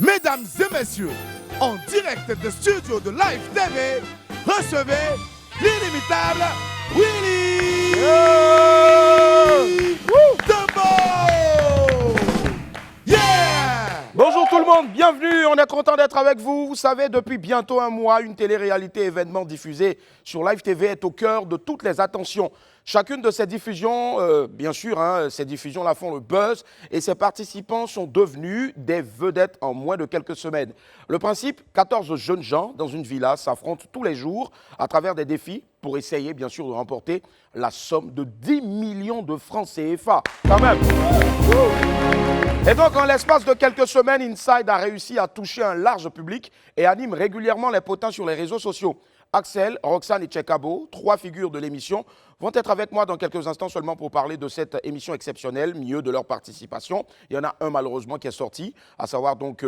Mesdames et messieurs, en direct de studio de Live TV, recevez l'inimitable Willy Dumbo. Yeah! Bonjour tout le monde, bienvenue, on est content d'être avec vous. Vous savez, depuis bientôt un mois, une télé-réalité événement diffusée sur Live TV est au cœur de toutes les attentions. Chacune de ces diffusions, bien sûr, ces diffusions-là font le buzz et ses participants sont devenus des vedettes en moins de quelques semaines. Le principe, 14 jeunes gens dans une villa s'affrontent tous les jours à travers des défis pour essayer, bien sûr, de remporter la somme de 10 millions de francs CFA. Quand même. Et donc, en l'espace de quelques semaines, Inside a réussi à toucher un large public et anime régulièrement les potins sur les réseaux sociaux. Axel, Roxane et Tchekabo, trois figures de l'émission, vont être avec moi dans quelques instants seulement pour parler de cette émission exceptionnelle, mieux de leur participation. Il y en a un malheureusement qui est sorti, à savoir donc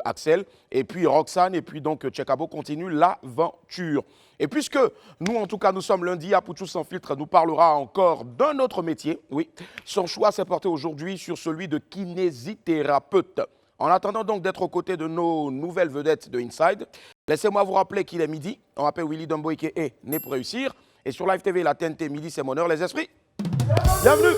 Axel, et puis Roxane, et puis donc Tchekabo continue l'aventure. Et puisque nous, en tout cas, nous sommes lundi, Apouchou Sans Filtre nous parlera encore d'un autre métier. Oui, son choix s'est porté aujourd'hui sur celui de kinésithérapeute. En attendant donc d'être aux côtés de nos nouvelles vedettes de Inside, laissez-moi vous rappeler qu'il est midi. On m'appelle Willy Dumbo qui est né pour réussir. Et sur Live TV, la TNT, midi, c'est mon heure, les esprits. Bienvenue!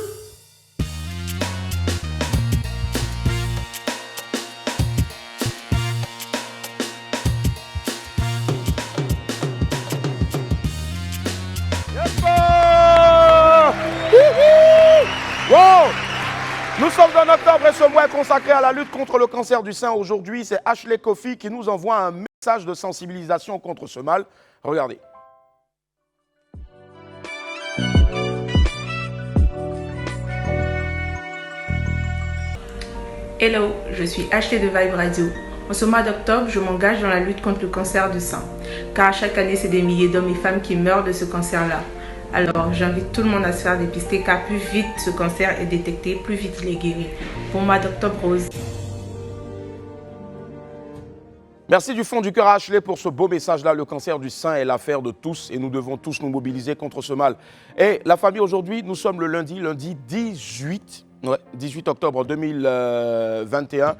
Wow! Nous sommes en octobre et ce mois est consacré à la lutte contre le cancer du sein. Aujourd'hui, c'est Ashley Kofi qui nous envoie un message de sensibilisation contre ce mal. Regardez. Hello, je suis Ashley de Vibe Radio. En ce mois d'octobre, je m'engage dans la lutte contre le cancer du sein. Car chaque année, c'est des milliers d'hommes et femmes qui meurent de ce cancer-là. Alors, j'invite tout le monde à se faire dépister car plus vite ce cancer est détecté, plus vite il est guéri. Pour moi, d'octobre rose. Merci du fond du cœur à Ashley pour ce beau message-là. Le cancer du sein est l'affaire de tous et nous devons tous nous mobiliser contre ce mal. Et la famille, aujourd'hui, nous sommes le lundi 18 octobre 2021.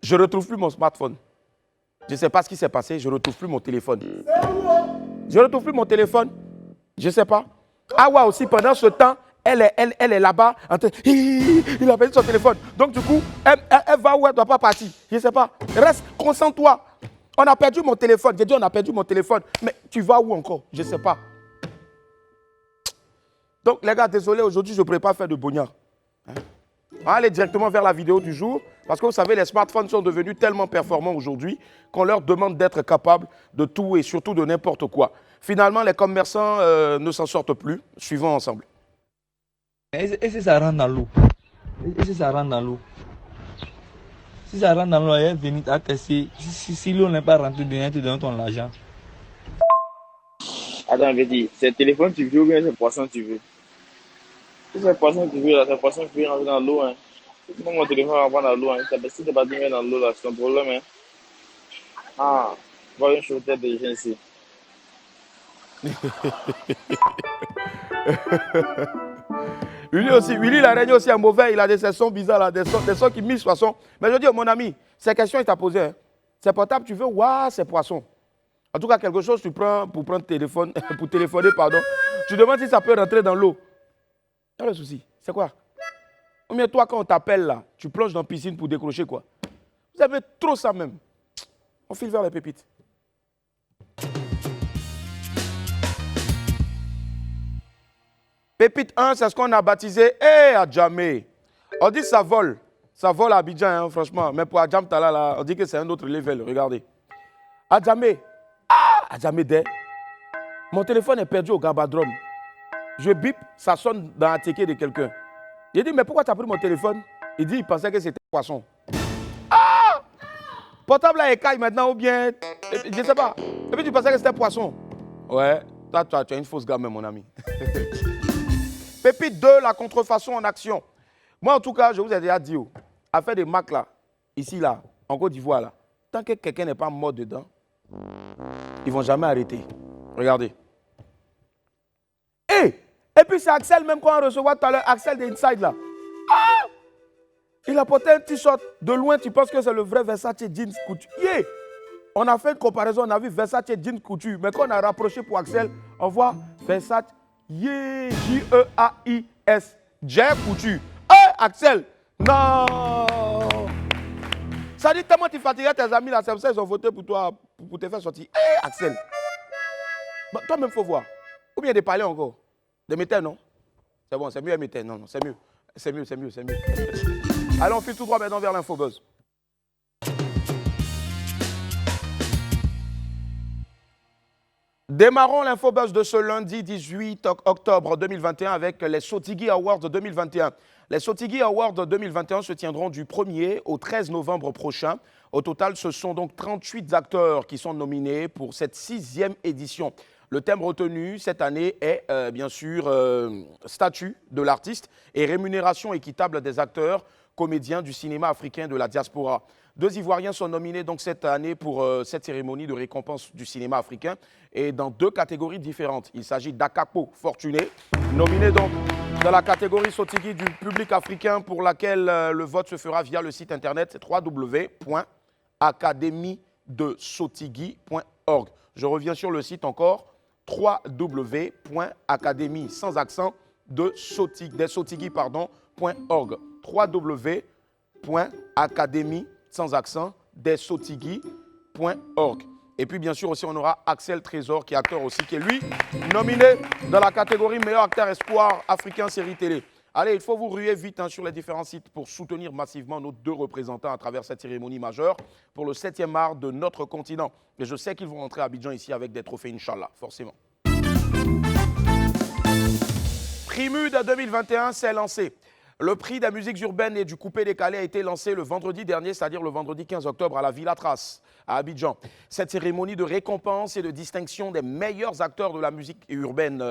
Je ne retrouve plus mon smartphone. Je ne sais pas ce qui s'est passé, je ne retrouve plus mon téléphone. Je ne retrouve plus mon téléphone. Je ne sais pas. Awa aussi, pendant ce temps, elle est là-bas, en train, il a perdu son téléphone. Donc du coup, elle va où elle ne doit pas partir. Je ne sais pas. Reste, concentre-toi. On a perdu mon téléphone. J'ai dit on a perdu mon téléphone. Mais tu vas où encore? Je ne sais pas. Donc les gars, désolé, aujourd'hui, je ne pourrais pas faire de bognard. On va aller directement vers la vidéo du jour. Parce que vous savez, les smartphones sont devenus tellement performants aujourd'hui qu'on leur demande d'être capables de tout et surtout de n'importe quoi. Finalement, les commerçants ne s'en sortent plus. Suivons ensemble. Et si ça rentre dans l'eau? Et si ça rentre dans l'eau? Si ça rentre dans l'eau, elle vient à tester. Si l'eau n'est pas rentrée dedans, tu donnes ton argent. Attends, je vais dire, c'est le téléphone tu veux ou bien c'est le poisson tu veux? Si c'est le poisson tu veux, là, c'est le poisson qui veut rentrer dans l'eau. Hein. Si mon téléphone va prendre dans l'eau, hein. Si t'es pas donné dans l'eau, là, c'est un problème. Hein. Ah, voilà une chose tête de gens ici. Willy, il a régné aussi un mauvais, il a des sons bizarres, là, des sons qui mixent poisson. Mais je dis, mon ami, ces questions, il t'a posé. Hein. C'est portable, tu veux? Waouh, c'est poisson. En tout cas, quelque chose, tu prends pour prendre téléphone, pour téléphoner, pardon. Tu demandes si ça peut rentrer dans l'eau. Quel est le souci? C'est quoi? Combien toi, quand on t'appelle là, tu plonges dans la piscine pour décrocher quoi? Vous avez trop ça même. On file vers les pépites. Pépite 1, c'est ce qu'on a baptisé Adjamé. On dit ça vole à Abidjan, hein, franchement. Mais pour Adjam Tala, là, on dit que c'est un autre level. Regardez. Adjamé. Adjamé Day. Mon téléphone est perdu au Gabadrom. Je bip, ça sonne dans la ticket de quelqu'un. Il dit, mais pourquoi tu as pris mon téléphone? Il dit, il pensait que c'était poisson. Portable à écaille maintenant ou bien, je ne sais pas. Et puis tu pensais que c'était poisson. Ouais, toi, tu as une fausse gamme, mon ami. Pépite 2, la contrefaçon en action. Moi, en tout cas, je vous ai déjà dit, affaire des Mac là, ici, là, en Côte d'Ivoire, là, tant que quelqu'un n'est pas mort dedans, ils ne vont jamais arrêter. Regardez. Et puis c'est Axel, même quand on recevait tout à l'heure, Axel d'Inside là. Il a porté un t-shirt. De loin, tu penses que c'est le vrai Versace jeans couture. Yeah! On a fait une comparaison, on a vu Versace jeans couture. Mais quand on a rapproché pour Axel, on voit Versace J-E-A-I-S. J'ai couture. Hey, Axel! Non! Ça dit tellement tu fatiguais tes amis là, c'est pour ça qu'ils ont voté pour toi, pour te faire sortir. Hey, Axel! Bon, toi-même, il faut voir. Ou bien de parler encore. De métal, non? C'est bon, c'est mieux métal. Non, non, c'est mieux. C'est mieux, c'est mieux, c'est mieux. Allez, on file tout droit maintenant vers l'Infobuzz. Démarrons l'Infobuzz de ce lundi 18 octobre 2021 avec les Sotigui Awards 2021. Les Sotigui Awards 2021 se tiendront du 1er au 13 novembre prochain. Au total, ce sont donc 38 acteurs qui sont nominés pour cette 6e édition. Le thème retenu cette année est bien sûr statut de l'artiste et rémunération équitable des acteurs, comédiens du cinéma africain de la diaspora. 2 Ivoiriens sont nominés donc cette année pour cette cérémonie de récompense du cinéma africain et dans 2 catégories différentes. Il s'agit d'Akapo Fortuné, nominé donc dans la catégorie Sotigui du public africain pour laquelle le vote se fera via le site internet www.academiedesotigui.org. Je reviens sur le site encore, www.académie sans accent desotigui.org. www.académie sans accent desotigui.org. Et puis bien sûr aussi on aura Axel Trésor qui est acteur aussi, qui est lui nominé dans la catégorie meilleur acteur espoir africain série télé. Allez, il faut vous ruer vite sur les différents sites pour soutenir massivement nos 2 représentants à travers cette cérémonie majeure pour le 7e art de notre continent. Et je sais qu'ils vont rentrer à Abidjan ici avec des trophées, Inch'Allah, forcément. Primude 2021 s'est lancé. Le prix des musiques urbaines et du coupé-décalé a été lancé le vendredi dernier, c'est-à-dire le vendredi 15 octobre à la Villa Trace, à Abidjan. Cette cérémonie de récompense et de distinction des meilleurs acteurs de la musique urbaine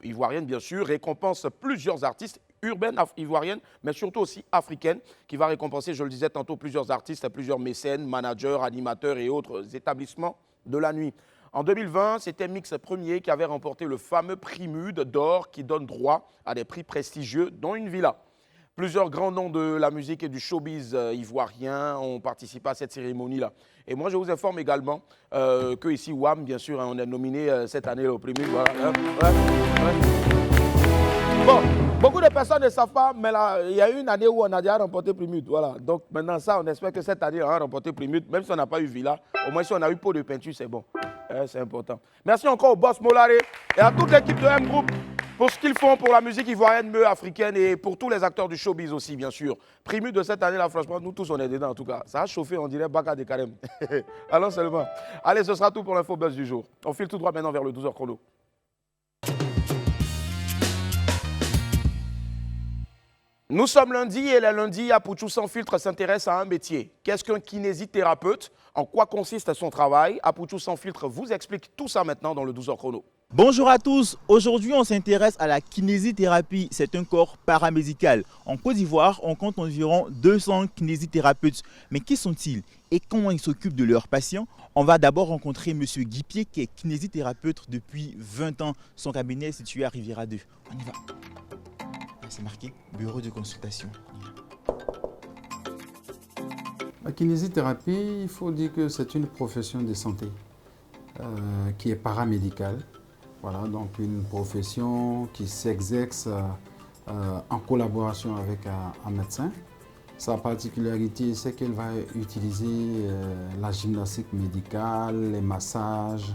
ivoirienne, bien sûr, récompense plusieurs artistes urbaines ivoiriennes, mais surtout aussi africaines, qui va récompenser, je le disais tantôt, plusieurs artistes, plusieurs mécènes, managers, animateurs et autres établissements de la nuit. En 2020, c'était Mix Premier qui avait remporté le fameux Primude d'or qui donne droit à des prix prestigieux, dont une villa. Plusieurs grands noms de la musique et du showbiz ivoirien ont participé à cette cérémonie-là. Et moi, je vous informe également que ici, WAM, bien sûr, on est nominé cette année au Primude. Voilà. Bon, beaucoup de personnes ne savent pas, mais là, il y a eu une année où on a déjà remporté Primude. Voilà. Donc maintenant, ça, on espère que cette année, on a remporté Primude. Même si on n'a pas eu villa, au moins si on a eu pot de peinture, c'est bon. C'est important. Merci encore au boss Molaré et à toute l'équipe de M-Group pour ce qu'ils font pour la musique ivoirienne, mieux africaine et pour tous les acteurs du showbiz aussi, bien sûr. Primude de cette année-là, franchement, nous tous, on est dedans en tout cas. Ça a chauffé, on dirait Baka de Karem. Alors seulement. Allez, ce sera tout pour l'info-buzz du jour. On file tout droit maintenant vers le 12h chrono. Nous sommes lundi et le lundi, Apouchou Sans Filtre s'intéresse à un métier. Qu'est-ce qu'un kinésithérapeute? En quoi consiste son travail? Apouchou Sans Filtre vous explique tout ça maintenant dans le 12h chrono. Bonjour à tous, aujourd'hui on s'intéresse à la kinésithérapie, c'est un corps paramédical. En Côte d'Ivoire, on compte environ 200 kinésithérapeutes. Mais qui sont-ils et comment ils s'occupent de leurs patients? On va d'abord rencontrer M. Guipier qui est kinésithérapeute depuis 20 ans. Son cabinet est situé à Riviera 2. On y va. C'est marqué bureau de consultation. La kinésithérapie, il faut dire que c'est une profession de santé qui est paramédicale. Voilà, donc une profession qui s'exerce en collaboration avec un médecin. Sa particularité, c'est qu'elle va utiliser la gymnastique médicale, les massages,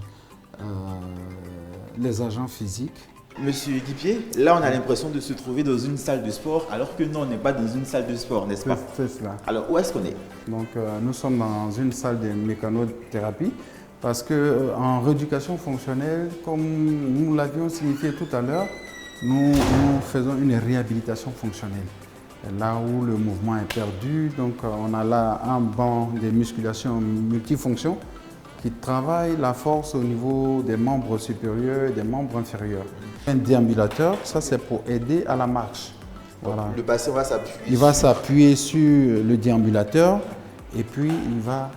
les agents physiques. Monsieur Guipier, là on a l'impression de se trouver dans une salle de sport, alors que non, on n'est pas dans une salle de sport, n'est-ce pas? C'est cela. Alors où est-ce qu'on est? Donc nous sommes dans une salle de mécanothérapie, parce qu'en rééducation fonctionnelle, comme nous l'avions signifié tout à l'heure, nous faisons une réhabilitation fonctionnelle. Là où le mouvement est perdu, donc on a là un banc de musculation multifonction qui travaille la force au niveau des membres supérieurs et des membres inférieurs. Un déambulateur, ça c'est pour aider à la marche. Voilà. Le patient va s'appuyer. Il va s'appuyer sur le déambulateur et puis il va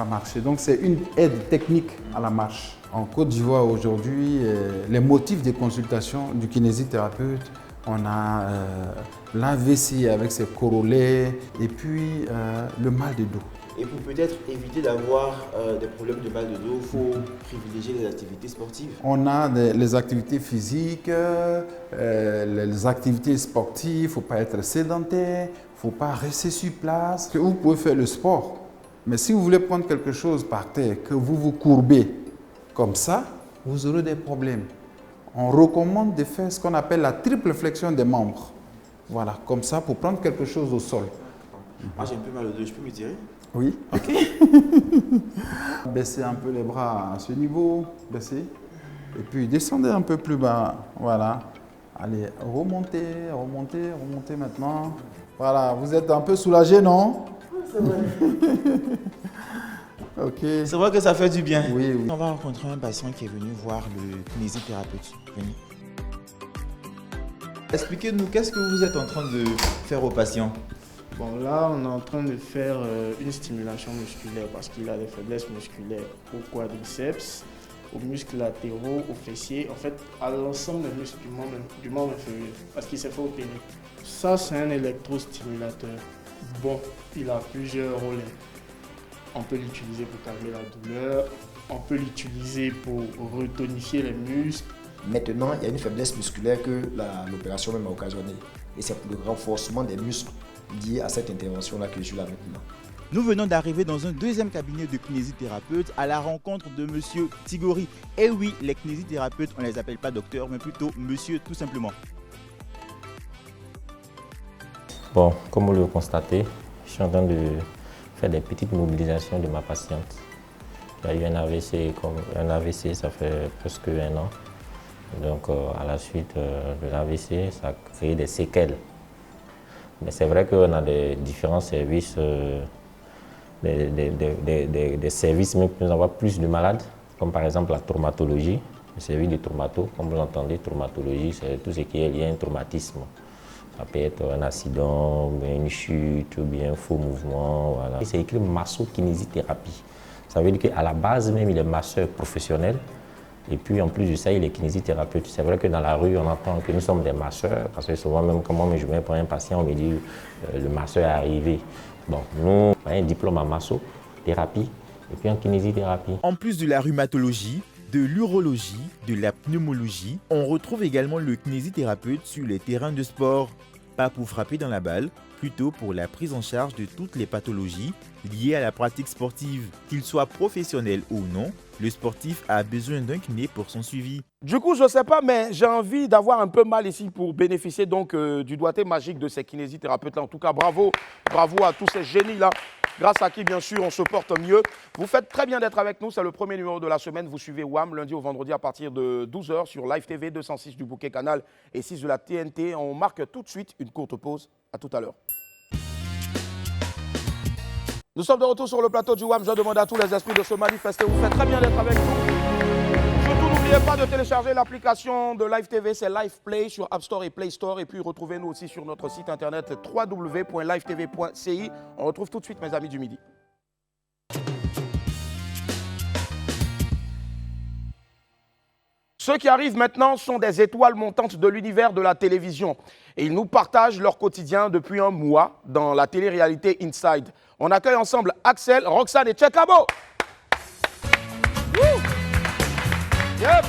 marcher. Donc c'est une aide technique à la marche. En Côte d'Ivoire aujourd'hui, les motifs de consultation du kinésithérapeute on a l'AVC avec ses corolets et puis le mal de dos. Et pour peut-être éviter d'avoir des problèmes de mal de dos, il faut privilégier les activités sportives. On a les activités physiques, les activités sportives, il ne faut pas être sédentaire, il ne faut pas rester sur place. Vous pouvez faire le sport, mais si vous voulez prendre quelque chose par terre, que vous vous courbez comme ça, vous aurez des problèmes. On recommande de faire ce qu'on appelle la triple flexion des membres. Voilà, comme ça, pour prendre quelque chose au sol. Moi, j'ai un peu mal au dos, je peux me tirer? Oui. Ok. Baissez un peu les bras à ce niveau, baissez. Et puis descendez un peu plus bas. Voilà. Allez, remontez, remontez, remontez maintenant. Voilà, vous êtes un peu soulagé, non? C'est vrai. Ok. C'est vrai que ça fait du bien. Oui, oui. On va rencontrer un patient qui est venu voir le kinésithérapeute. Venez. Expliquez-nous, qu'est-ce que vous êtes en train de faire au patient? Bon, là, on est en train de faire une stimulation musculaire parce qu'il a des faiblesses musculaires au quadriceps, aux muscles latéraux, aux fessiers, en fait, à l'ensemble des muscles du membre inférieur parce qu'il s'est fait opérer. Ça, c'est un électrostimulateur. Bon, il a plusieurs rôles. On peut l'utiliser pour calmer la douleur, on peut l'utiliser pour retonifier les muscles. Maintenant, il y a une faiblesse musculaire que l'opération même a occasionnée. Et c'est pour le renforcement des muscles liés à cette intervention-là que je suis là maintenant. Nous venons d'arriver dans un deuxième cabinet de kinésithérapeutes à la rencontre de Monsieur Tigori. Et oui, les kinésithérapeutes, on ne les appelle pas docteurs, mais plutôt monsieur tout simplement. Bon, comme vous le constatez, je suis en train de faire des petites mobilisations de ma patiente. Il y a eu un AVC, ça fait presque 1 an. Donc à la suite de l'AVC, ça a créé des séquelles. Mais c'est vrai qu'on a des différents services, des services même qui nous envoient plus de malades, comme par exemple la traumatologie, le service de traumato. Comme vous l'entendez, traumatologie, c'est tout ce qui est lié à un traumatisme. Ça peut être un accident, une chute, ou bien un faux mouvement. Voilà. C'est écrit massokinésithérapie. Ça veut dire qu'à la base même, il est masseur professionnel. Et puis en plus de ça, il est kinésithérapeute. C'est vrai que dans la rue, on entend que nous sommes des masseurs, parce que souvent même quand moi je viens pour un patient, on me dit le masseur est arrivé. Bon, nous, on a un diplôme en massothérapie et puis en kinésithérapie. En plus de la rhumatologie, de l'urologie, de la pneumologie, on retrouve également le kinésithérapeute sur les terrains de sport. Pas pour frapper dans la balle, plutôt pour la prise en charge de toutes les pathologies liées à la pratique sportive. Qu'il soit professionnel ou non, le sportif a besoin d'un kiné pour son suivi. Du coup, je ne sais pas, mais j'ai envie d'avoir un peu mal ici pour bénéficier donc du doigté magique de ces kinésithérapeutes-là. En tout cas, bravo, bravo à tous ces génies-là, grâce à qui, bien sûr, on se porte mieux. Vous faites très bien d'être avec nous. C'est le premier numéro de la semaine. Vous suivez WAM lundi au vendredi à partir de 12h sur Live TV 206 du Bouquet Canal et 6 de la TNT. On marque tout de suite une courte pause. À tout à l'heure. Nous sommes de retour sur le plateau du WAM. Je demande à tous les esprits de se manifester. Vous faites très bien d'être avec nous. Surtout, n'oubliez pas de télécharger l'application de Live TV. C'est Live Play sur App Store et Play Store. Et puis, retrouvez-nous aussi sur notre site internet www.livetv.ci. On retrouve tout de suite mes amis du midi. Ceux qui arrivent maintenant sont des étoiles montantes de l'univers de la télévision. Et ils nous partagent leur quotidien depuis un mois dans la télé-réalité Inside. On accueille ensemble Axel, Roxane et Tchekabo. Yep.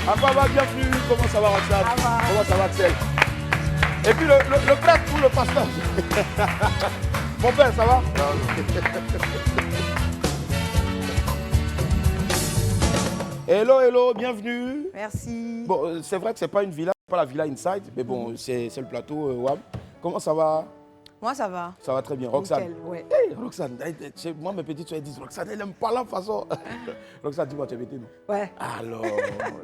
Ababa, bienvenue. Comment ça va, Roxane? Comment ça va, Axel? Et puis le prêtre ou le pasteur? Mon père, ça va? Hello, hello, bienvenue. Merci. Bon, c'est vrai que c'est pas une villa, pas la villa Inside, mais bon, c'est le plateau WAM. Comment ça va? Moi, ça va. Ça va très bien. Roxane. Nickel, ouais. Hey, Roxane, moi, mes petites soeurs disent Roxane, elle n'aime pas la façon. Roxane, dis-moi, tu es bêtée, non? Ouais. Alors,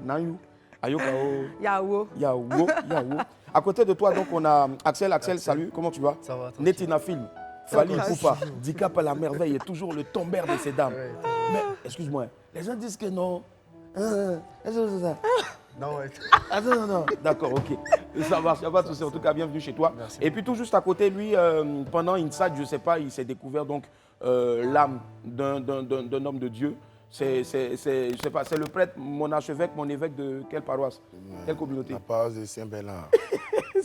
Nayou, Ayokao, Yao. Yao, Yao. À côté de toi, donc, on a Axel. Axel, salut, comment tu vas? Ça va. Netina Film. Fali Poupa, Dicap à la merveille est toujours le tombeur de ces dames. Mais, excuse-moi, les gens disent que non. Non, ouais. Ah non. D'accord, ok. Ça marche, il n'y a pas de souci. En tout cas, bienvenue chez toi. Merci. Et puis tout juste à côté, lui, pendant Inside, je ne sais pas, il s'est découvert donc l'âme d'un homme de Dieu. Je sais pas, c'est le prêtre, mon archevêque, mon évêque de quelle paroisse? Quelle communauté? La paroisse de Saint-Bernard.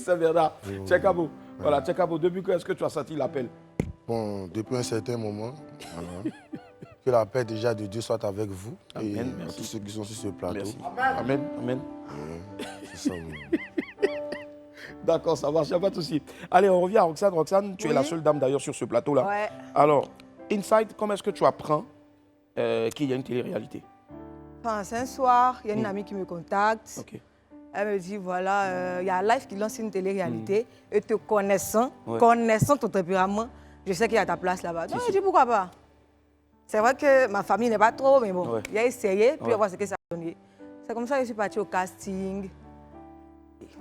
C'est Bernard. Oui. Tchekabo. Voilà, Tchekabo, depuis quand est-ce que tu as senti l'appel? Bon, depuis un certain moment, voilà. Que la paix déjà de Dieu soit avec vous. Amen, et merci. tous ceux qui sont sur ce plateau. Merci. Amen, amen. C'est ça, oui. D'accord, ça marche, il n'y a pas de souci. Allez, on revient à Roxane. Roxane, tu es la seule dame d'ailleurs sur ce plateau-là. Ouais. Alors, Inside, comment est-ce que tu apprends qu'il y a une télé-réalité? Enfin, c'est un soir, il y a une amie qui me contacte. Ok. Elle me dit, voilà, il y a Life qui lance une télé-réalité. Et te connaissant, Ouais. connaissant ton tempérament, je sais qu'il y a ta place là-bas. Donc, je dis, pourquoi pas? C'est vrai que ma famille n'est pas trop, mais bon, Ouais. il a essayé, puis Ouais. on va voir ce que ça a donné. C'est comme ça que je suis partie au casting.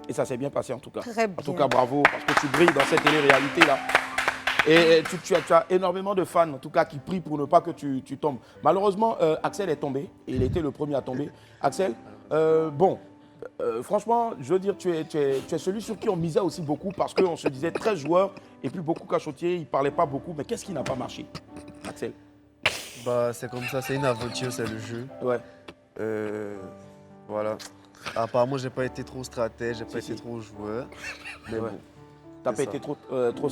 Et ça s'est bien passé en tout cas. Très En tout bien. cas, bravo, parce que tu brilles dans cette télé-réalité-là. Et tu as énormément de fans, en tout cas, qui prient pour ne pas que tu tombes. Malheureusement, Axel est tombé. Et il était le premier à tomber. Axel, franchement, je veux dire, tu es celui sur qui on misait aussi beaucoup parce qu'on se disait 13 joueurs et puis beaucoup cachotiers, ils ne parlaient pas beaucoup. Mais qu'est-ce qui n'a pas marché, Axel? Bah, c'est comme ça, c'est une aventure, c'est le jeu. Ouais. Voilà. Apparemment, j'ai pas été trop stratège, j'ai pas été trop joueur. Mais Ouais. bon. Tu n'as pas été trop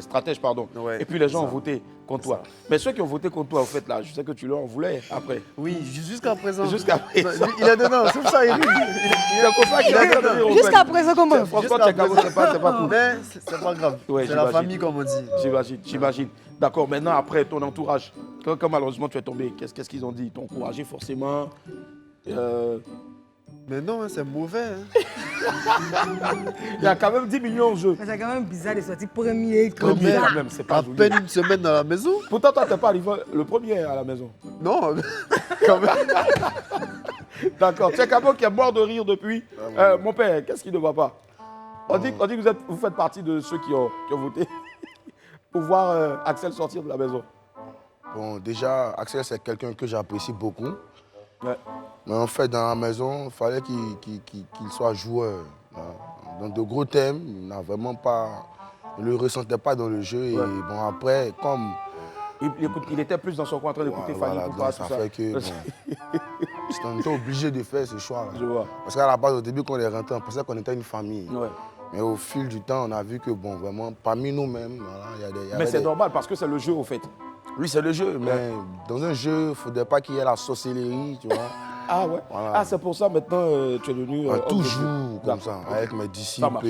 stratège, pardon. Ouais, et puis les gens ça. ont voté contre toi. Mais ceux qui ont voté contre toi, en fait, là, je sais que tu leur en voulais après. Oui, jusqu'à présent. Jusqu'à présent. Il est dedans, c'est pour ça, il rit. C'est pour ça qu'il est dedans. Jusqu'à présent, comment? Franchement, Tchekabo, c'est pas cool. Mais c'est pas grave. Ouais, c'est la j'imagine. famille, comme on dit. J'imagine. D'accord, maintenant, après, ton entourage, quand malheureusement tu es tombé, qu'est-ce qu'ils ont dit? Ils t'ont encouragé forcément. Mais non, c'est mauvais. Hein. Il y a quand même 10 millions en jeu. Mais c'est quand même bizarre de sortir premier. Quand même, c'est pas À joli. peine une semaine dans la maison. Pourtant, toi, tu n'es pas arrivé le premier à la maison. Non, quand même. D'accord. Tchekabo qui est mort de rire depuis. Mon père, qu'est-ce qui ne va pas? On dit que vous faites partie de ceux qui ont voté pour voir Axel sortir de la maison. Bon, déjà, Axel, c'est quelqu'un que j'apprécie beaucoup. Ouais. Mais en fait, dans la maison, il fallait qu'il soit joueur. Dans de gros thèmes, il n'a vraiment pas... Il ne le ressentait pas dans le jeu. Et bon, après, comme... Il était plus dans son coin en train d'écouter Fanny Voilà, Poupa, donc tout ça ça. fait que... Bon, on était obligé de faire ce choix-là. Je vois. Parce qu'à la base, au début, quand on est rentré, on pensait qu'on était une famille. Ouais. Mais au fil du temps, on a vu que, bon, vraiment, parmi nous-mêmes, voilà, il y a des... Mais c'est normal parce que c'est le jeu, au fait. Oui, c'est le jeu, mais dans un jeu, il ne faudrait pas qu'il y ait la sorcellerie, tu vois. Ah ouais. Voilà. Ah, c'est pour ça maintenant tu es devenu. Toujours comme ça, avec mes Ça disciples. marche.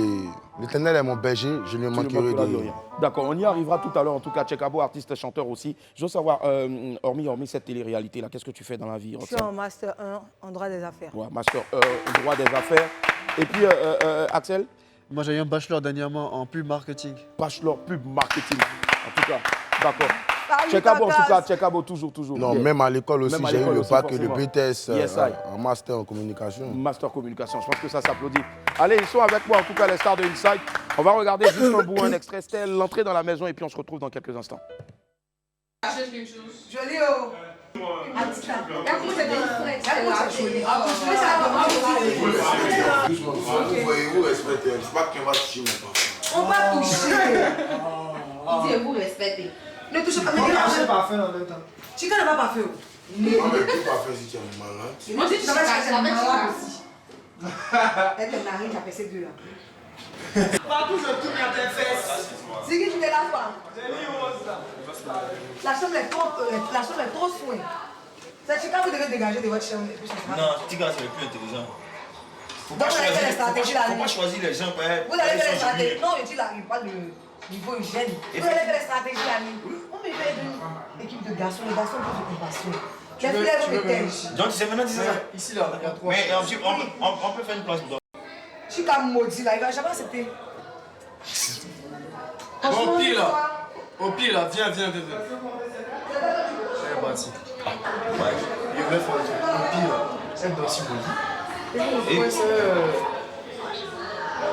L'Éternel est mon berger, je ne manquerai de rien. D'accord, on y arrivera tout à l'heure. En tout cas, Tchekabo, artiste, chanteur aussi. Je veux savoir, hormis cette télé-réalité-là, qu'est-ce que tu fais dans la vie? Je suis en Master 1 en droit des affaires. Ouais, Master droit des affaires. Et puis, Axel? Moi, j'ai eu un bachelor dernièrement en pub marketing. Bachelor pub marketing. En tout cas, d'accord. Salut, Tchekabo, en Kakas. tout cas, Tchekabo, toujours. Non, Yeah. même à l'école aussi, Même à j'ai eu l'école le aussi, bac et le forcément. BTS Yes, I. en master en communication. Master communication, je pense que ça s'applaudit. Allez, ils sont avec moi, en tout cas, les stars de Inside. On va regarder juste un bout, un extrait, c'était l'entrée dans la maison, et puis on se retrouve dans quelques instants. Joli, oh. Vous respectez, c'est pas qu'on va toucher mes parfums. On va toucher. Il dit vous respectez. Ne touchez pas. On Mais touche parfum en même temps. Chica n'est pas parfait. Non, mais tout parfum si tu es malade. Moi, je suis malade aussi. Elle te narine, t'as fait ces deux là. Partout, je tourne à tes fesses. C'est qui tu es là, toi? La chambre est trop soin. C'est Chica, vous devez dégager de votre chambre. Non, Tigran, c'est le plus intelligent. Faut Donc, vous allez faire les stratégies là. faut pas choisir les gens. Vous allez faire les stratégies. Non, je dis là, il parle de niveau hygiène. Vous allez faire les stratégies là. On me fait une équipe de garçons. Les garçons ont de compassion. Les filles vont me taire. Donc, c'est maintenant, c'est ça. Ici, là, il y a trois. Mais on peut faire une place pour toi. Chica maudit là, il va jamais accepter. Au pire, là, viens. Elle est partie. Il voulait faire un truc. Au pire, elle doit aussi maudit.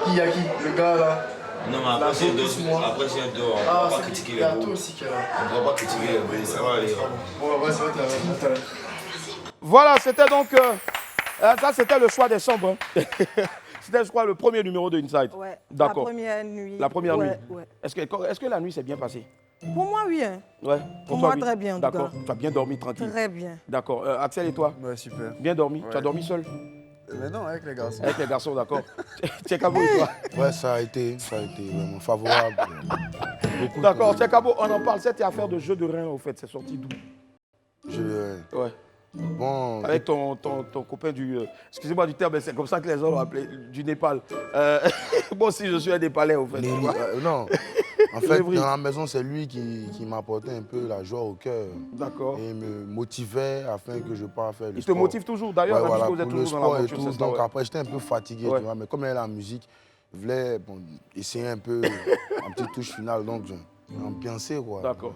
Qui y a qui? Le gars là. Non, mais après, c'est dehors. On ne doit pas critiquer les beaux. aussi qui est là. On ne doit pas critiquer les beaux. Ça va aller. Bon, vas-y, va. Voilà, c'était donc. Ça, c'était le choix des sombres. Hein. C'était, je crois, le premier numéro de Inside. Ouais. D'accord. La première nuit. La première nuit. Ouais. Est-ce que la nuit s'est bien passée? Pour moi, oui. Hein. Ouais. Pour toi, moi, oui. très bien, en tout D'accord. cas. Tu as bien dormi tranquille. Très bien. D'accord. Axel et toi? Ouais, super. Bien dormi. Ouais. Tu as dormi seul? Mais non, avec les garçons. Avec les garçons, d'accord. Tchekabo et toi? Ouais, ça a été vraiment favorable. D'accord, Tchekabo, on en parle, cette affaire de jeu de rein, au fait, c'est sorti d'où? Jeu de rein. Ouais. Bon. Avec ton copain du... excusez-moi du terme, mais c'est comme ça que les gens l'ont appelé, du Népal. Moi aussi, je suis un Népalais, au fait. Non. En fait, dans la maison, c'est lui qui m'apportait un peu la joie au cœur. D'accord. Et me motivait afin que je parte faire le sport. Il te motive toujours, d'ailleurs, ouais, parce voilà, que vous êtes pour le toujours dans sport et l'aventure, tout. c'est ça, Donc ouais. après, j'étais un peu fatigué, Ouais. tu vois. Mais comme il y a la musique, je voulais essayer un peu, une petite touche finale. Donc, j'ai ambiancé, quoi. D'accord.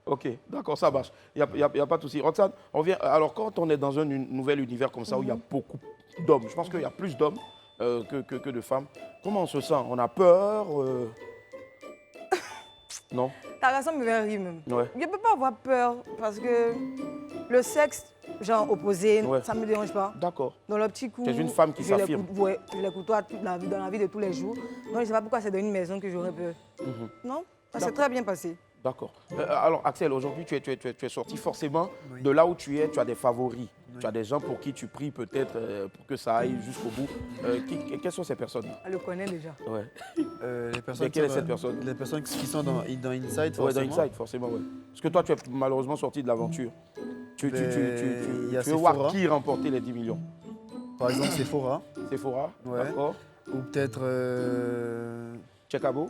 Ok, d'accord, ça marche. Il n'y a pas de souci. Roxane, on vient. Alors, quand on est dans un nouvel univers comme ça, où il y a beaucoup d'hommes, je pense qu'il y a plus d'hommes que de femmes, comment on se sent? On a peur Non? Ta raison me fait rire même. Ouais. Je ne peux pas avoir peur parce que le sexe, genre opposé, ça ne me dérange pas. D'accord. Dans le petit coup. Tu es une femme qui s'affirme. Ouais, je les côtoie dans la vie de tous les jours. Donc je ne sais pas pourquoi c'est dans une maison que j'aurais peur. Non, ça s'est très bien passé. D'accord. Alors, Axel, aujourd'hui, tu es sorti forcément de là où tu es, tu as des favoris. Tu as des gens pour qui tu pries peut-être pour que ça aille jusqu'au bout. Quelles sont ces personnes? Elle le connaît déjà. Ouais. Les personnes quelle est cette personne? Les personnes qui sont dans Inside, forcément. Ouais, dans Inside, forcément, oui. Parce que toi, tu es malheureusement sorti de l'aventure. Tu veux voir qui remporter les 10 millions? Par exemple, Sephora. Sephora, ouais. d'accord. Ou peut-être... Tchekabo.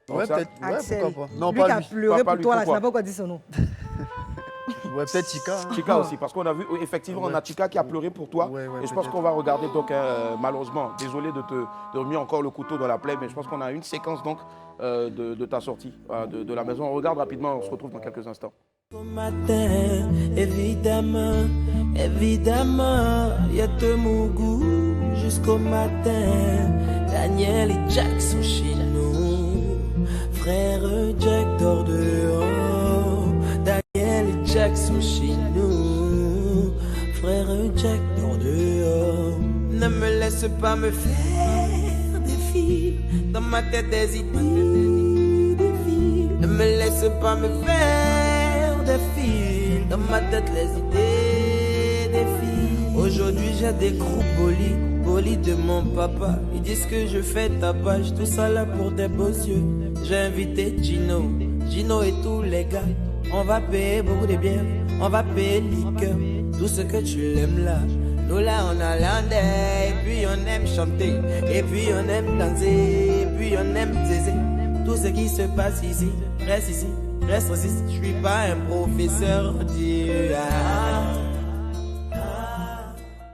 Ouais, peut-être. Ouais, pourquoi pas. Non, lui pas qui a lui. pleuré pour toi, là, tu pourquoi n'as pas encore dit son nom. Ouais, peut-être Chika. Hein. Chika aussi, parce qu'on a vu, effectivement, on a Chika qui a pleuré pour toi. Et je pense qu'on va regarder, donc, malheureusement, désolé de remettre encore le couteau dans la plaie, mais je pense qu'on a une séquence, donc, de ta sortie de la maison. On regarde rapidement, on se retrouve dans quelques instants. Au matin, évidemment, y a de mon goût jusqu'au matin. Daniel et Jack sont chez nous. Frère Jack dort dehors. Daniel et Jack sont chez nous. Frère Jack dort dehors. Ne me laisse pas me faire des films. Dans ma tête des idées, des films. Ne me laisse pas me faire des films. Dans ma tête les idées, des films. Aujourd'hui j'ai des groupes Boli de mon papa. Ils disent que je fais tapage. Tout ça là pour des beaux yeux. J'ai invité Gino et tous les gars. On va payer beaucoup de bières. On va payer liqueur. Tout ce que tu l'aimes là. Nous là on a landais. Et puis on aime chanter. Et puis on aime danser. Et puis on aime zézé. Tout ce qui se passe ici. Reste ici. Reste ici. Je suis pas un professeur Dieu.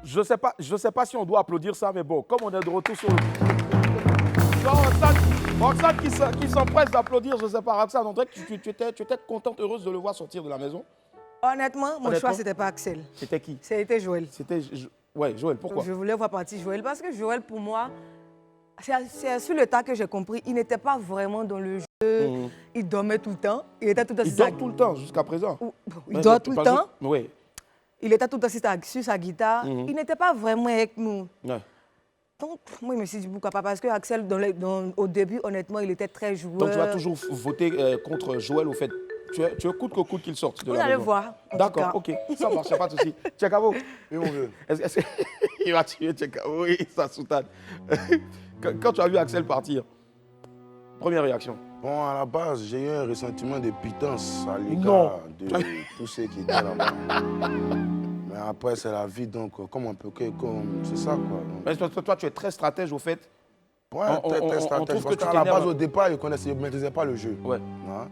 Je sais pas si on doit applaudir ça, mais bon, comme on est de retour sur le... Roxane qui s'empresse d'applaudir, je sais pas, Roxane, on dirait que tu étais contente, heureuse de le voir sortir de la maison. Honnêtement, mon choix, c'était pas Axel. C'était qui? C'était Joël. C'était Joël, pourquoi? Je voulais voir partir Joël parce que Joël, pour moi, c'est sur le tas que j'ai compris, il n'était pas vraiment dans le jeu. Il dormait tout le temps. Il était tout le temps. Il dort tout le temps jusqu'à présent. Il dort tout le temps. Oui. Il était tout le temps sur sa guitare. Il n'était pas vraiment avec nous. Ouais. Donc, moi, je me suis dit pourquoi pas. Parce que Axel, au début, honnêtement, il était très joueur. Donc, tu vas toujours voter contre Joël, au fait. Tu veux coûte que coûte qu'il sorte de la maison. On allait voir. D'accord, ok. Ça marche, pas de souci. Tchekabo. Oui, mon vieux. Il va tuer Tchekabo, oui, ça soutane. Quand tu as vu Axel partir, première réaction? Bon, à la base, j'ai eu un ressentiment de pitance à l'égard de tous ceux qui étaient là-bas. Mais après, c'est la vie, donc comment on peut... C'est ça, quoi. Mais toi, tu es très stratège, au fait. Ouais, très stratège. Parce qu'à la base, au départ, je ne maîtrisais pas le jeu. Ouais.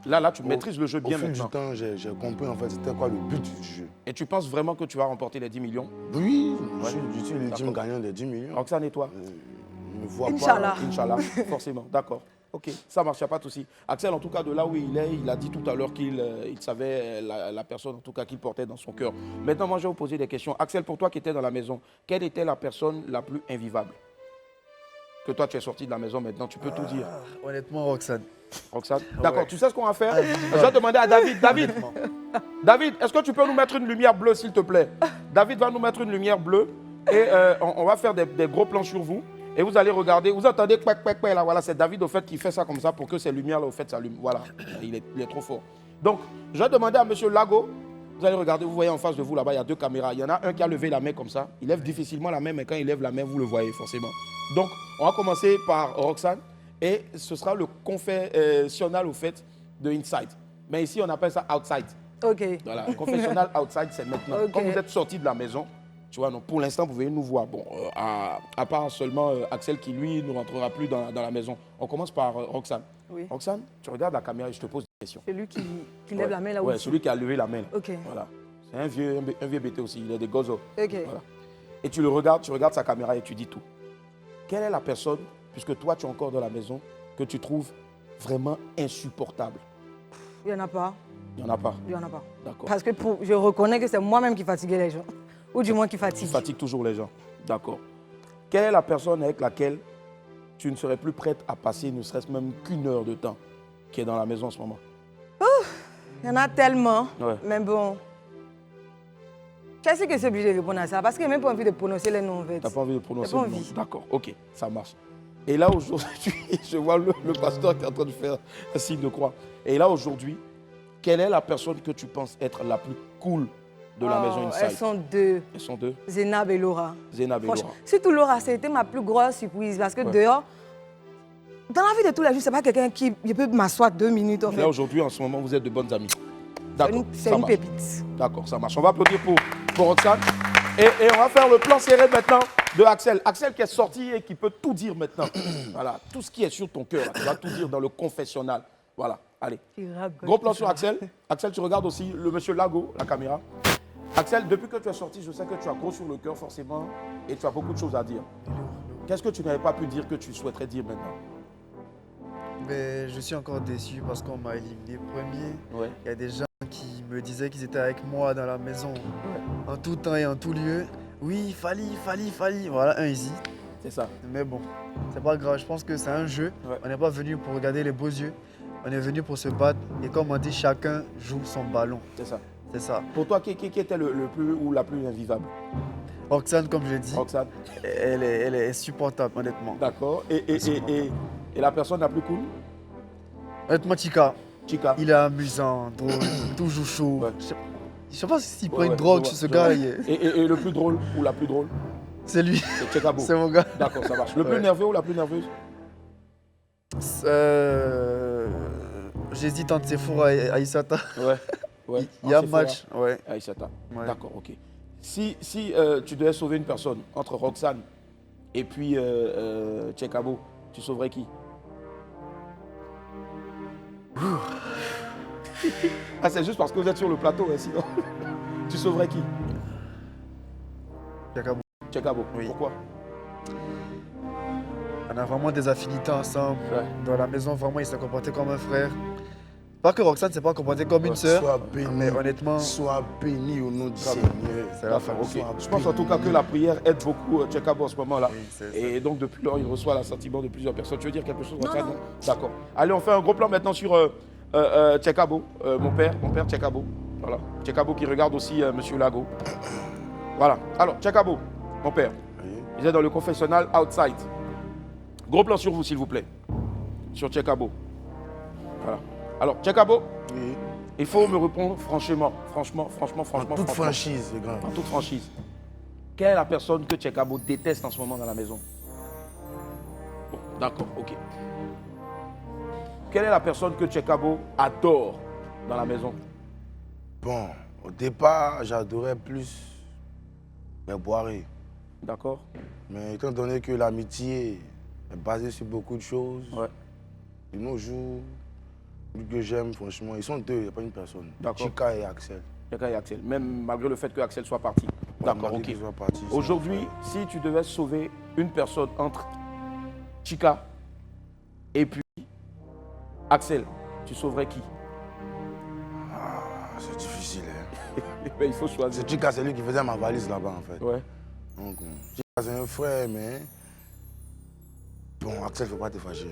Là, tu maîtrises le jeu bien maintenant. Au fil du temps, j'ai compris, en fait, c'était quoi le but du jeu. Et tu penses vraiment que tu vas remporter les 10 millions? Oui, je suis le team gagnant des 10 millions. Roxane et toi? Je ne vois Inch'Allah. pas. Inch'Allah, forcément, d'accord. Ok, ça marche, il n'y a pas de souci. Axel, en tout cas, de là où il est, il a dit tout à l'heure qu'il savait la personne, en tout cas, qu'il portait dans son cœur. Maintenant, moi, je vais vous poser des questions. Axel, pour toi qui étais dans la maison, quelle était la personne la plus invivable? Que toi, tu es sorti de la maison maintenant, tu peux tout dire. Honnêtement, Roxane. Roxane? D'accord, tu sais ce qu'on va faire? Je vais demander à David. David, est-ce que tu peux nous mettre une lumière bleue, s'il te plaît? David va nous mettre une lumière bleue et on va faire des gros plans sur vous. Et vous allez regarder, vous entendez quack, quack, quack, là, voilà, c'est David au fait qui fait ça comme ça pour que ces lumières là au fait s'allument. Voilà, il est trop fort. Donc, je vais demander à M. Lago Vous allez regarder, vous voyez en face de vous là-bas, il y a 2 caméras. Il y en a un qui a levé la main comme ça. Il lève difficilement la main, mais quand il lève la main, vous le voyez forcément. Donc, on va commencer par Roxane et ce sera le confessionnal au fait de Inside. Mais ici, on appelle ça Outside. Ok. Voilà, confessionnal Outside, c'est maintenant. Ok. Quand vous êtes sorti de la maison, tu vois, non, pour l'instant, vous venez nous voir. Bon, à part seulement Axel qui, lui, ne rentrera plus dans la maison. On commence par Roxane. Oui. Roxane, tu regardes la caméra et je te pose des questions. Celui qui lève la main là-haut. Ouais, celui qui a levé la main. Là. Ok. Voilà. C'est un vieux BT aussi, il a des gozos. Ok. Voilà. Et tu le regardes, tu regardes sa caméra et tu dis tout. Quelle est la personne, puisque toi tu es encore dans la maison, que tu trouves vraiment insupportable? Il n'y en a pas. Il n'y en a pas. Il n'y en a pas. D'accord. Parce que je reconnais que c'est moi-même qui fatiguais les gens. Ou du moins qui fatigue. Tu fatigues toujours les gens. D'accord. Quelle est la personne avec laquelle tu ne serais plus prête à passer ne serait-ce même qu'une heure de temps qui est dans la maison en ce moment? Il y en a tellement. Ouais. Mais bon. Qu'est-ce que c'est obligé de répondre à ça? Parce que j'ai même pas envie de prononcer les noms en fait. Tu n'as pas envie de prononcer J'ai pas le nom. envie. D'accord, ok, ça marche. Et là aujourd'hui, je vois le pasteur qui est en train de faire un signe de croix. Et là aujourd'hui, quelle est la personne que tu penses être la plus cool de la maison Inside? Elles sont 2. Elles sont 2. Zénab et Laura. Zénab et Laura. Surtout Laura, c'était ma plus grosse surprise parce que Ouais. dehors, dans la vie de tous les jours, c'est pas quelqu'un qui je peux m'asseoir 2 minutes en fait. Là aujourd'hui, en ce moment, vous êtes de bonnes amies. D'accord, C'est ça une marche. pépite. D'accord, ça marche. On va applaudir pour Roxane. Et on va faire le plan serré maintenant de Axel. Axel qui est sorti et qui peut tout dire maintenant. Voilà, tout ce qui est sur ton cœur, là, tu vas tout dire dans le confessionnal. Voilà, allez. Gros plan sur Axel. Axel, tu regardes aussi le monsieur Lago, la caméra. Axel, depuis que tu es sorti, je sais que tu as gros sur le cœur forcément et tu as beaucoup de choses à dire. Qu'est-ce que tu n'avais pas pu dire que tu souhaiterais dire maintenant? Mais je suis encore déçu parce qu'on m'a éliminé premier. Ouais. Il y a des gens qui me disaient qu'ils étaient avec moi dans la maison, en tout temps et en tout lieu. Oui, Fali. Voilà, un easy. C'est ça. Mais bon, c'est pas grave. Je pense que c'est un jeu. Ouais. On n'est pas venu pour regarder les beaux yeux. On est venu pour se battre. Et comme on dit, chacun joue son ballon. C'est ça. C'est ça. Pour toi, qui était le plus ou la plus invivable? Roxane, comme je l'ai dit, Roxane. elle est insupportable, honnêtement. D'accord. Et la personne la plus cool? Honnêtement, Chika. Chika. Il est amusant, drôle, toujours chaud. Ouais. Je sais pas s'il prend Ouais, une drogue je sur ce vois, gars. je vois. Et le plus drôle ou la plus drôle? C'est lui. C'est Chekabo. C'est mon gars. D'accord, ça marche. Le plus Ouais. nerveux ou la plus nerveuse? J'hésite entre Sephora et Aïssata. Ouais. Il y a un Sephora. match. Ouais. Aïssata. Ouais. D'accord, ok. Si tu devais sauver une personne entre Roxane et puis Chekabo, tu sauverais qui? Ah, c'est juste parce que vous êtes sur le plateau, hein, sinon. Tu sauverais qui? Chekabo. Chekabo. Oui. Pourquoi? On a vraiment des affinités ensemble. Ouais. Dans la maison, vraiment, il s'est comporté comme un frère. Pas que Roxane s'est pas comportée comme une sœur. Sois béni. Mais honnêtement, Sois béni au nom du Seigneur. c'est la famille. Ok. Je pense en tout cas que la prière aide beaucoup Chekabo en ce moment-là. Oui, c'est ça. Et donc depuis lors, il reçoit l'assentiment de plusieurs personnes. Tu veux dire quelque chose, Non, Roxane? non. D'accord. Allez, on fait un gros plan maintenant sur Chekabo, mon père Chekabo. Voilà. Chekabo qui regarde aussi Monsieur Lago. Voilà. Alors, Chekabo, mon père, il est dans le confessionnal Outside. Gros plan sur vous, s'il vous plaît. Sur Chekabo. Voilà. Alors, Chekabo, il faut me répondre franchement. En toute franchise, les gars. En toute franchise. Quelle est la personne que Chekabo déteste en ce moment dans la maison? Bon, d'accord, ok. Quelle est la personne que Chekabo adore dans la maison? Bon, au départ, j'adorais plus mes boirées. D'accord. Mais étant donné que l'amitié est basée sur beaucoup de choses, de nos jours, celui que j'aime, franchement, ils sont 2, il n'y a pas une personne. D'accord. Chika et Axel. Chika et Axel, même malgré le fait que Axel soit parti. D'accord, malgré ok. qu'il soit parti, c'est Aujourd'hui, si tu devais sauver une personne entre Chika et puis Axel, tu sauverais qui? C'est difficile. Hein. Mais il faut choisir. C'est Chika, c'est lui qui faisait ma valise là-bas, en fait. Ouais. Donc, Chika, c'est un frère, mais... Bon, Axel, il ne faut pas te fâcher.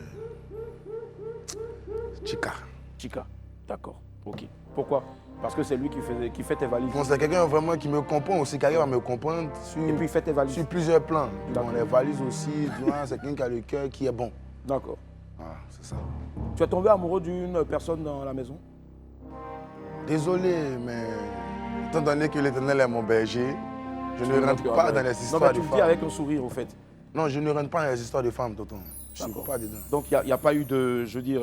Chika. Chika, d'accord, ok. Pourquoi? Parce que c'est lui qui fait tes valises. Bon, c'est quelqu'un vraiment qui me comprend aussi, qui arrive à me comprendre sur, et puis il fait tes valises. Sur plusieurs plans. Bon, les valises aussi, tu vois, c'est quelqu'un qui a le cœur qui est bon. D'accord. Voilà, c'est ça. Tu es tombé amoureux d'une personne dans la maison? Désolé, mais Étant donné que l'Éternel est mon berger, je ne rentre pas dans les histoires non, mais de tu femmes. le dis avec un sourire, au fait. Non, je ne rentre pas dans les histoires de femmes, tonton. Je ne suis pas dedans. Donc, il n'y a pas eu de, je veux dire,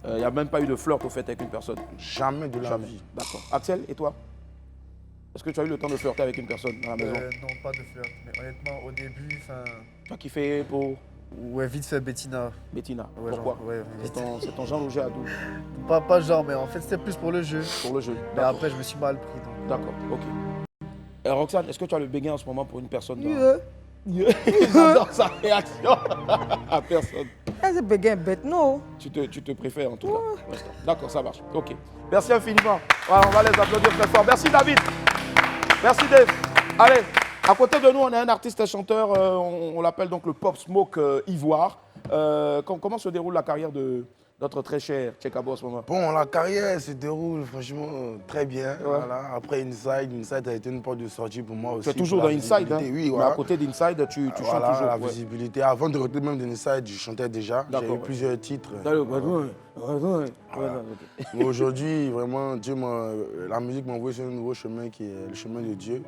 il n'y a même pas eu de flirt, au fait, avec une personne? Jamais de la vie. D'accord. Axel, et toi? Est-ce que tu as eu le temps de flirter avec une personne dans la maison? Non, pas de flirt. Mais honnêtement, au début, enfin... Tu as kiffé pour... Ouais, vite fait, Bettina. Bettina, ouais, pourquoi genre, ouais, c'est ton genre Roger Adou? Pas genre, mais en fait, c'était plus pour le jeu. Pour le jeu. Mais après, je me suis mal pris. D'accord, ok. Roxane, est-ce que tu as le béguin en ce moment pour une personne? J'adore sa réaction à personne. C'est béguin bête, non. Tu te préfères en tout cas. D'accord, ça marche. Ok. Merci infiniment. Voilà, on va les applaudir très fort. Merci David. Merci Dave. Allez, à côté de nous, on a un artiste et chanteur, on l'appelle donc le Pop Smoke Ivoire. Comment se déroule la carrière de notre très cher Tchekabo en ce moment? Bon, la carrière se déroule franchement très bien. Ouais. Voilà. Après Inside a été une porte de sortie pour moi aussi. Tu es toujours dans Inside, hein? Oui, voilà. Mais à côté d'Inside, tu chantes toujours. La visibilité. Avant de rentrer même dans Inside, je chantais déjà. J'ai eu plusieurs titres. Mais aujourd'hui, vraiment, la musique m'a envoyé sur un nouveau chemin qui est le chemin de Dieu.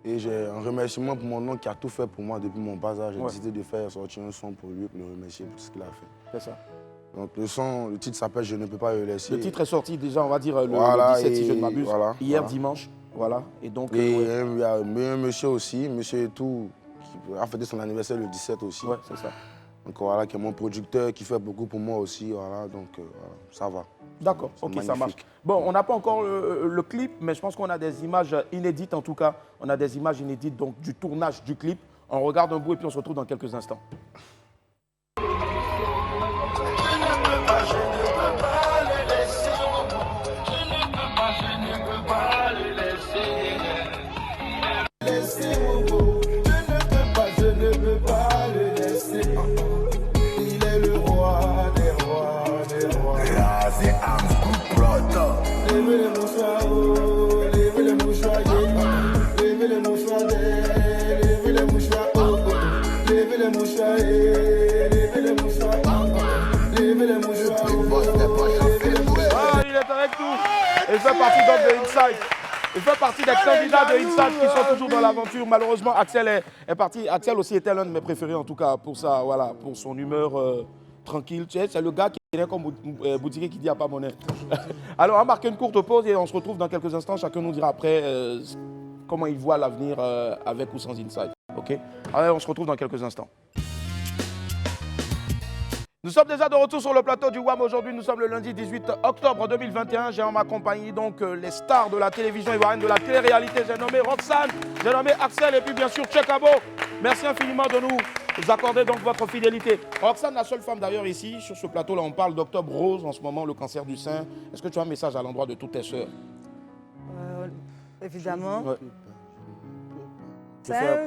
Et j'ai un remerciement pour mon oncle qui a tout fait pour moi depuis mon bas âge. J'ai décidé de faire sortir un son pour lui, pour le remercier pour ce qu'il a fait. C'est ça. Donc le titre s'appelle Je ne peux pas le laisser. Le titre est sorti déjà, on va dire, le 17 si je ne m'abuse, hier dimanche. Voilà. Et donc. Et il y a un monsieur aussi, monsieur Tout, qui a fêté son anniversaire le 17 aussi. Ouais, c'est ça. Donc voilà, qui est mon producteur, qui fait beaucoup pour moi aussi. Voilà, donc ça va. D'accord, ok, magnifique. Ça marche. Bon, on n'a pas encore le clip, mais je pense qu'on a des images inédites en tout cas. On a des images inédites donc, du tournage du clip. On regarde un bout et puis on se retrouve dans quelques instants. Il fait partie donc de Inside. Il fait partie des candidats de Inside qui sont toujours dans l'aventure. Malheureusement, Axel est parti. Axel aussi était l'un de mes préférés en tout cas pour ça, voilà, pour son humeur tranquille. Tu sais, c'est le gars qui est comme Boutiquier qui dit à pas monnaie. Alors, on va marquer une courte pause et on se retrouve dans quelques instants. Chacun nous dira après comment il voit l'avenir avec ou sans Inside. Ok? Alors, on se retrouve dans quelques instants. Nous sommes déjà de retour sur le plateau du WAM. Aujourd'hui, nous sommes le lundi 18 octobre 2021. J'ai en ma compagnie donc les stars de la télévision ivoirienne, de la télé-réalité. J'ai nommé Roxane, j'ai nommé Axel et puis bien sûr Tchekabo. Merci infiniment de nous accorder donc votre fidélité. Roxane, la seule femme d'ailleurs ici, sur ce plateau-là, on parle d'Octobre Rose en ce moment, le cancer du sein. Est-ce que tu as un message à l'endroit de toutes tes sœurs? Évidemment. Ouais.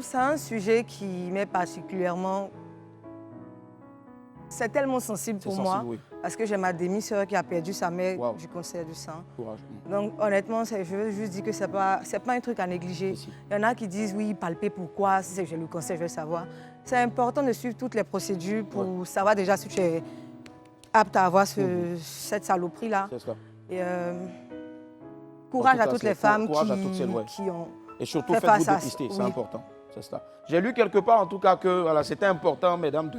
C'est un sujet qui m'est particulièrement... C'est tellement sensible pour moi, oui. Parce que j'ai ma demi-sœur qui a perdu sa mère du cancer du sein. Courage. Donc honnêtement, je veux juste dire que c'est pas un truc à négliger. Il y en a qui disent oui, palper pourquoi, si j'ai le cancer, je veux savoir. C'est important de suivre toutes les procédures pour savoir déjà si tu es apte à avoir cette saloperie-là. C'est ça. Et courage à toutes les femmes qui ont et surtout faites-vous dépister, c'est important. C'est ça. J'ai lu quelque part en tout cas que voilà, c'était important, mesdames,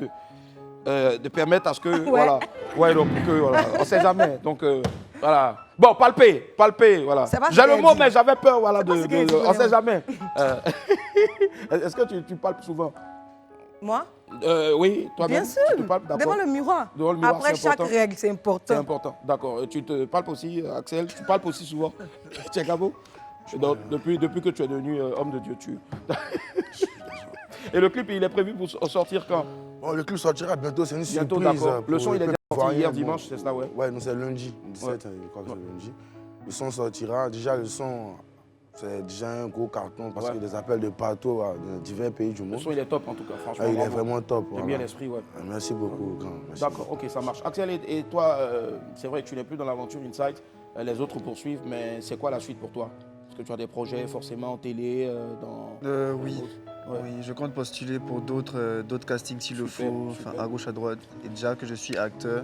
de permettre à ce que, voilà, donc que, voilà, on ne sait jamais, donc, voilà. Bon, palper, voilà. J'ai le mot, mais j'avais peur, voilà, on ne sait jamais. Est-ce que tu palpes souvent? Moi? Oui, toi-même. Bien sûr, devant le miroir. Après chaque règle, c'est important. C'est important, d'accord. Tu te palpes aussi, Axel, tu palpes aussi souvent. Tchekabo? Donc, depuis que tu es devenu homme de Dieu, Et le clip, il est prévu pour sortir quand? Bon, le clip sortira bientôt, c'est une surprise. D'accord. Le son, il est sorti hier dimanche, c'est ça, ouais? Ouais, nous c'est lundi, 17, je crois que c'est lundi. Le son sortira. Déjà, le son, c'est déjà un gros carton parce qu'il y a des appels de partout, de divers pays du monde. Le son, il est top en tout cas, franchement. Il est vraiment top. J'aime bien l'esprit, ouais. Merci beaucoup, grand. D'accord, ok, ça marche. Axel, et toi, c'est vrai que tu n'es plus dans l'aventure Inside, les autres poursuivent, mais c'est quoi la suite pour toi? Est-ce que tu as des projets forcément en télé Oui. Ouais. Oui, je compte postuler pour d'autres castings s'il le faut, à gauche, à droite. Et déjà que je suis acteur,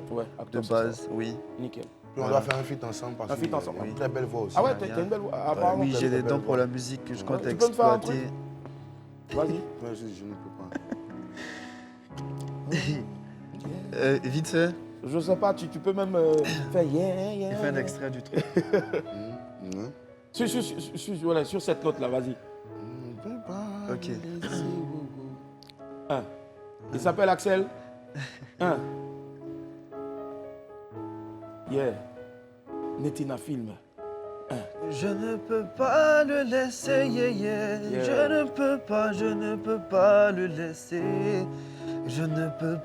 de base, oui. Nickel. Puis on doit faire un feat ensemble parce qu'il a une très belle voix aussi. Ah ouais, t'as une belle voix. Oui, j'ai des dons pour la musique que je compte Tu peux me faire un exploiter. Vas-y. Je ne peux pas. Vite fait. Je sais pas, tu peux même faire Il fait un extrait du truc. Sur cette note là, vas-y. Ok. Il s'appelle Axel. Yeah. Netina Film. Je ne peux pas le laisser, Je ne peux pas le laisser. Je ne peux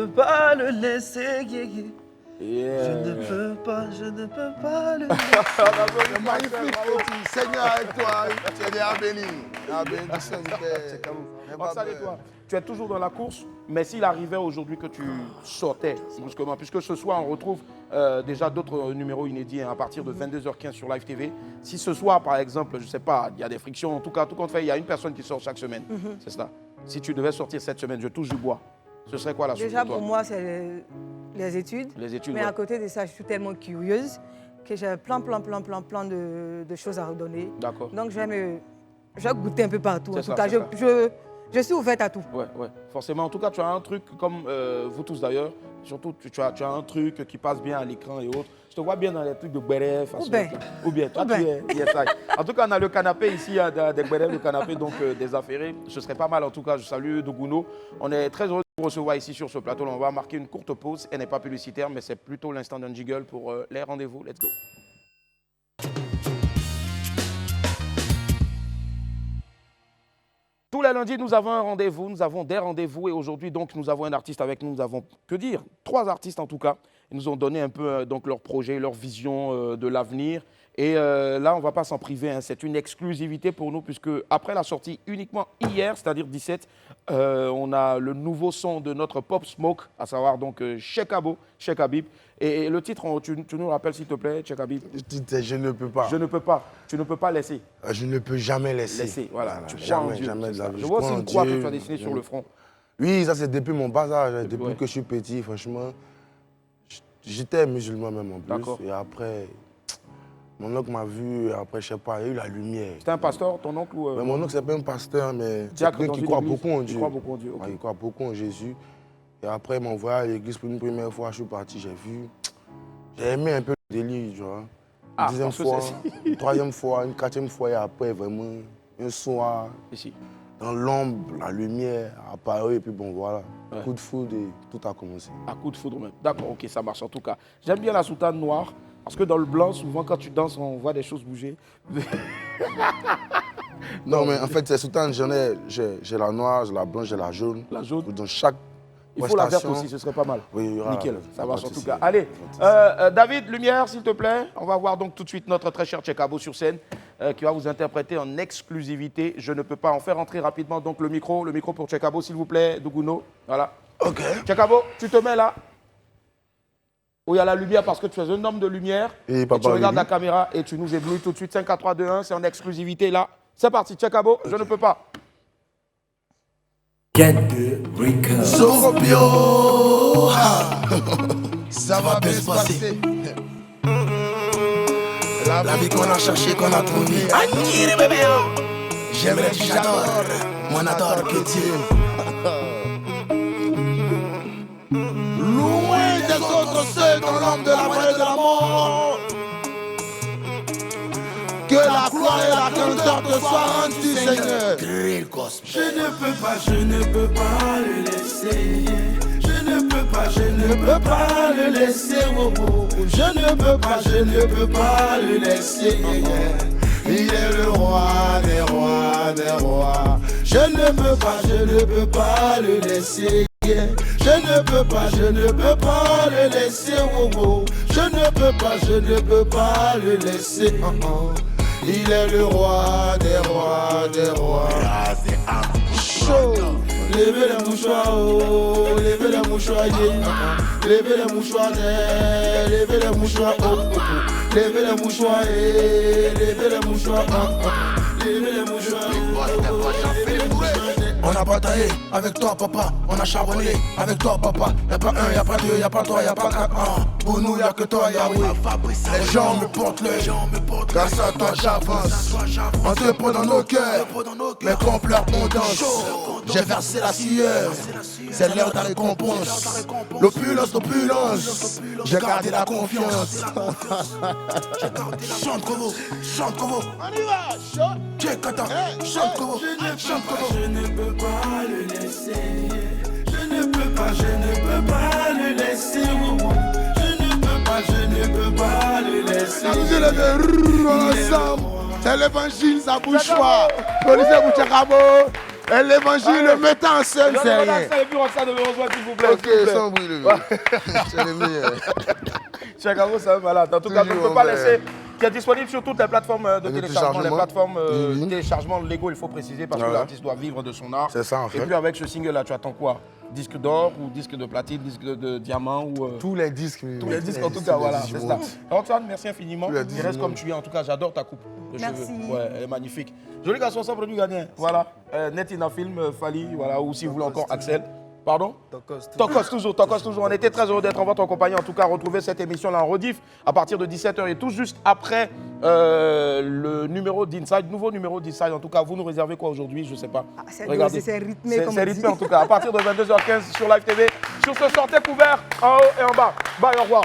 pas le laisser, Yeah. Je ne peux pas le laisser. Magnifique, petit. Seigneur avec toi. Tu es bien béni. Toi, tu es toujours dans la course, mais s'il arrivait aujourd'hui que tu sortais brusquement, puisque ce soir on retrouve déjà d'autres numéros inédits à partir de 22h15 sur Live TV. Si ce soir, par exemple, je ne sais pas, il y a des frictions, en tout cas, tout compte fait, il y a une personne qui sort chaque semaine. C'est ça. Si tu devais sortir cette semaine, je touche du bois, ce serait quoi la suite Déjà, pour toi? pour moi, c'est les études. Les études, mais ouais. à côté de ça, je suis tellement curieuse que j'ai plein de choses à redonner. D'accord. Donc, je vais goûter un peu partout. En C'est tout ça, cas, c'est je suis ouverte à tout. Ouais. Forcément. En tout cas, tu as un truc, comme vous tous d'ailleurs, surtout, tu as un truc qui passe bien à l'écran et autres. Je te vois bien dans les trucs de BRF. Ou bien. Toi, tu es. Yes, en tout cas, on a le canapé ici, des BRF, le canapé, donc des affairés. Ce serait pas mal, en tout cas. Je salue Dougouno. On est très heureux de vous recevoir ici sur ce plateau. On va marquer une courte pause. Elle n'est pas publicitaire, mais c'est plutôt l'instant d'un jiggle pour les rendez-vous. Let's go. Tous les lundis, nous avons un rendez-vous, nous avons des rendez-vous et aujourd'hui, donc, nous avons un artiste avec nous. Nous avons, que dire, 3 artistes en tout cas. Ils nous ont donné un peu donc, leur projet, leur vision de l'avenir. Et là, on ne va pas s'en priver, hein. C'est une exclusivité pour nous puisque après la sortie uniquement hier, c'est-à-dire 17, on a le nouveau son de notre Pop Smoke, à savoir donc Cheikh Habib. Et le titre, tu nous rappelles s'il te plaît, Cheikh Habib? Le titre, je ne peux pas. Je ne peux pas. Tu ne peux pas laisser. Je ne peux jamais laisser. Voilà. Tu crois jamais, en Dieu. jamais de la vie. Je vois aussi une croix que tu as dessinée sur le front. Oui, ça c'est depuis mon bas âge, depuis que je suis petit, franchement. J'étais musulman même en plus. Et après, mon oncle m'a vu, après, je sais pas, il y a eu la lumière. C'était un pasteur, ton oncle ou mais mon oncle, c'est pas un pasteur, mais c'est quelqu'un qui croit beaucoup en Dieu. Il croit beaucoup en Dieu. Il croit beaucoup en Jésus. Et après, il m'a envoyé à l'église pour une première fois, je suis parti, j'ai aimé un peu le délire, tu vois. Une deuxième fois, une troisième fois, une quatrième fois, et après, vraiment, un soir, ici, dans l'ombre, la lumière apparue, et puis bon, voilà. Coup de foudre et tout a commencé. À coup de foudre même. D'accord, ok, ça marche en tout cas. J'aime bien la soutane noire, parce que dans le blanc, souvent, quand tu danses, on voit des choses bouger. Non, mais en fait, ces soutanes, j'ai la noire, j'ai la blanche, j'ai la jaune. La jaune. Dans chaque Il faut la verte aussi, ce serait pas mal. Oui, il y aura. Nickel, ça marche en tout cas. Allez, David, lumière, s'il te plaît. On va voir donc tout de suite notre très cher Cheikh Habib sur scène, qui va vous interpréter en exclusivité. Je ne peux pas en faire entrer rapidement donc le micro pour Cheikh Habib, s'il vous plaît, Dougouno. Voilà. Ok. Cheikh Habib, tu te mets là où il y a la lumière parce que tu es un homme de lumière. Et tu regardes la caméra et tu nous éblouis tout de suite. 5, 4, 3, 2, 1, c'est en exclusivité là. C'est parti, Cheikh Habib, je ne peux pas. Get the record. Sorobio. Ça va bien se passer. La vie qu'on a cherché, qu'on a trouvé. J'aimerais que j'adore. Moi, n'adore que Dieu. Loin des autres, seul dans l'ombre de la vallée de la mort. Que la gloire et la grandeur te soient rendues, Seigneur. Je ne peux pas le laisser. Je ne peux pas le laisser. Oh, oh. Je ne peux pas le laisser. Il est le roi des rois, des rois. Je ne peux pas le laisser. Je ne peux pas le laisser. Oh, oh. Je ne peux pas le laisser. Oh, oh. Il est le roi des rois, des rois. Chaud. Levez les mouchoirs, oh, levez les mouchoirs, yeah. Levez les mouchoirs, levez les mouchoirs, oh, oh, oh. Levez les mouchoirs, levez les mouchoirs, oh, oh. Levez les mouchoirs, oh, levez les mouchoirs, on a bataillé. Avec toi, papa, on a charbonné. Avec toi, papa, y'a pas un, y'a pas deux, y'a pas trois, y'a pas quatre. Pour nous, y'a que toi, Yahweh. Les gens me portent l'œil. Grâce à toi, j'avance. On te prend dans nos cœurs. Mais qu'on pleure, on danse. J'ai versé la sueur. C'est l'heure de la récompense. L'opulence, l'opulence. J'ai gardé la confiance. Chante Kovo, chante Kovo. On y va, chante. Chante Kovo, chante Kovo. Je ne peux pas le laisser. Je ne peux pas le laisser. Je ne peux pas le laisser. La musique est de ensemble. C'est l'évangile, ça bouge pas. Policier Bouchakabo. Et l'évangile, le mettant en scène, c'est rien. Et puis on s'en devait rejoindre, s'il vous plaît. Ok, sans bruit, le gars. C'est le meilleur. Chicago, c'est un malade. En tout cas, je ne peux pas laisser. Qui est disponible sur toutes les plateformes de téléchargement, les plateformes de téléchargement légaux, il faut préciser, parce que l'artiste doit vivre de son art. C'est ça, en fait. Et puis avec ce single-là, tu attends quoi? Disque d'or ou disque de platine, disque de diamant ou tous les disques. Tous les disques, en tout cas, voilà, c'est ça. Roxane, merci infiniment. Tu restes comme tu es. En tout cas, j'adore ta coupe de cheveux. Ouais, elle est magnifique. Joli garçon, sans produit gagné. Voilà. Netina Film, Fali, voilà. Ou si vous voulez encore Axel. Pardon? Tokos toujours. On était très heureux d'être en votre compagnie. En tout cas, retrouvez cette émission-là en rediff à partir de 17h et tout juste après le numéro d'Inside, nouveau numéro d'Inside. En tout cas, vous nous réservez quoi aujourd'hui? Je ne sais pas. Regardez. C'est rythmé, comme c'est rythmé en tout cas. À partir de 22h15 sur Live TV. Sur ce, sortez couvert en haut et en bas. Bye, au revoir.